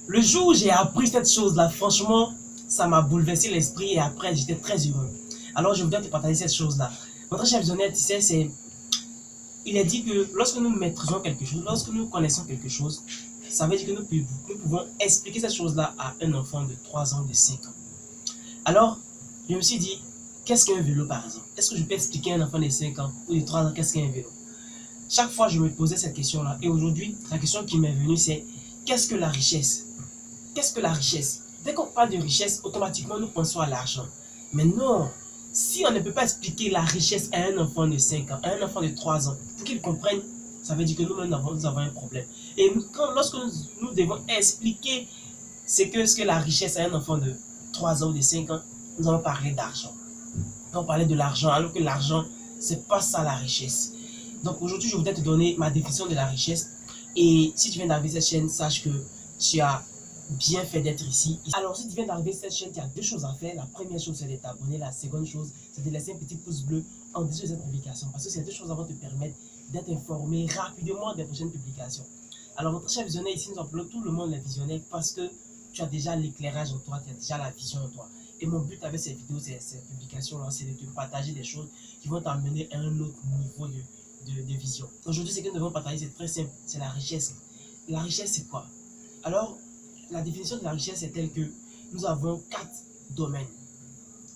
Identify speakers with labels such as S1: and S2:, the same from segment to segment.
S1: Le jour où j'ai appris cette chose-là, franchement, ça m'a bouleversé l'esprit et après, j'étais très heureux. Alors, je voudrais te partager cette chose-là. Notre chef visionnaire, tu sais, il a dit que lorsque nous maîtrisons quelque chose, lorsque nous connaissons quelque chose, ça veut dire que nous pouvons expliquer cette chose-là à un enfant de 3 ans, de 5 ans. Alors, je me suis dit, qu'est-ce qu'un vélo par exemple? Est-ce que je peux expliquer à un enfant de 5 ans ou de 3 ans qu'est-ce qu'un vélo? Chaque fois, je me posais cette question-là. Et aujourd'hui, la question qui m'est venue, c'est qu'est-ce que la richesse? Qu'est-ce que la richesse? Dès qu'on parle de richesse, automatiquement nous pensons à l'argent. Mais non, si on ne peut pas expliquer la richesse à un enfant de 5 ans, à un enfant de 3 ans, pour qu'il comprenne, ça veut dire que nous-mêmes nous avons un problème. Et lorsque nous devons expliquer ce que la richesse à un enfant de 3 ans ou de 5 ans, nous allons parler d'argent. Nous allons parler de l'argent, alors que l'argent, c'est pas ça la richesse. Donc aujourd'hui, je voudrais te donner ma définition de la richesse. Et si tu viens d'arriver cette chaîne, sache que tu as bien fait d'être ici. Alors, si tu viens d'arriver cette chaîne, tu as deux choses à faire. La première chose, c'est de t'abonner. La seconde chose, c'est de laisser un petit pouce bleu en dessous de cette publication. Parce que ces deux choses vont te permettre d'être informé rapidement des prochaines publications. Alors, notre cher visionnaire, ici, nous appelons tout le monde les visionnaires parce que tu as déjà l'éclairage en toi, tu as déjà la vision en toi. Et mon but avec ces vidéos, ces publications-là, c'est de te partager des choses qui vont t'amener à un autre niveau de vision. Aujourd'hui, ce que nous devons partager, c'est très simple, c'est la richesse. La richesse, c'est quoi? Alors, la définition de la richesse est telle que nous avons 4 domaines.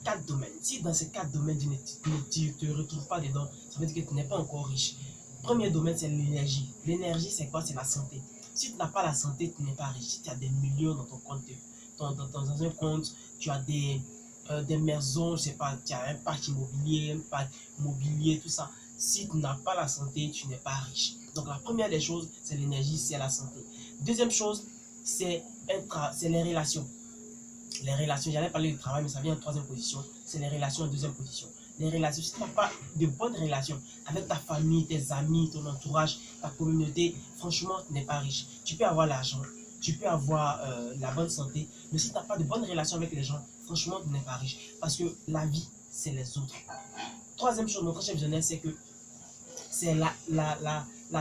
S1: 4 domaines. Si dans ces 4 domaines, tu ne te retrouves pas dedans, ça veut dire que tu n'es pas encore riche. Premier domaine, c'est l'énergie. L'énergie, c'est quoi? C'est la santé. Si tu n'as pas la santé, tu n'es pas riche. Si tu as des millions dans ton compte, dans un compte, tu as des maisons, je sais pas, tu as un parc immobilier, tout ça. Si tu n'as pas la santé, tu n'es pas riche. Donc la première des choses, c'est l'énergie, c'est la santé. Deuxième chose, c'est les relations. Les relations, j'allais parler du travail, mais ça vient en troisième position. C'est les relations en deuxième position. Les relations, si tu n'as pas de bonnes relations avec ta famille, tes amis, ton entourage, ta communauté, franchement, tu n'es pas riche. Tu peux avoir l'argent, tu peux avoir la bonne santé, mais si tu n'as pas de bonnes relations avec les gens, franchement, tu n'es pas riche. Parce que la vie, c'est les autres. Troisième chose, notre chef visionnaire, c'est que c'est la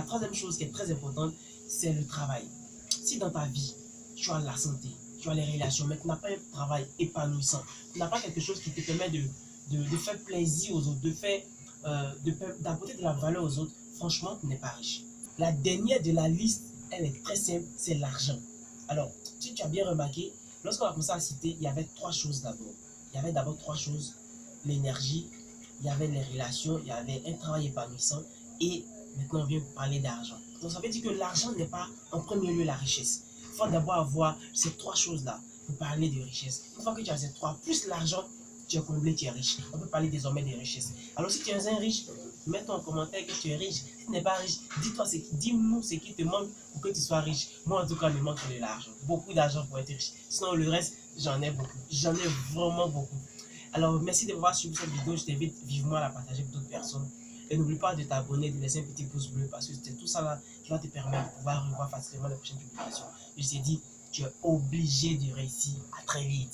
S1: troisième chose qui est très importante, c'est le travail. Si dans ta vie, tu as la santé, tu as les relations, mais tu n'as pas un travail épanouissant, tu n'as pas quelque chose qui te permet de faire plaisir aux autres, d'apporter de la valeur aux autres, franchement, tu n'es pas riche. La dernière de la liste, elle est très simple, c'est l'argent. Alors, si tu as bien remarqué, lorsqu'on a commencé à citer, il y avait 3 choses d'abord. Il y avait d'abord 3 choses, l'énergie, il y avait les relations, il y avait un travail épanouissant et maintenant on vient parler d'argent. Donc ça veut dire que l'argent n'est pas en premier lieu la richesse. Il faut d'abord avoir ces 3 choses-là pour parler de richesse. Une fois que tu as ces 3, plus l'argent, tu es comblé, tu es riche. On peut parler désormais de richesse. Alors si tu es un riche, mets-toi en commentaire que tu es riche. Si tu n'es pas riche, dis-nous ce qui te manque pour que tu sois riche. Moi en tout cas, il me manque de l'argent. Beaucoup d'argent pour être riche. Sinon le reste, j'en ai beaucoup. J'en ai vraiment beaucoup. Alors merci de m'avoir suivi cette vidéo. Je t'invite vivement à la partager avec d'autres personnes. Et n'oublie pas de t'abonner, de laisser un petit pouce bleu parce que c'est tout ça là qui va te permettre de pouvoir revoir facilement les prochaines publications. Je t'ai dit, tu es obligé de réussir. À très vite.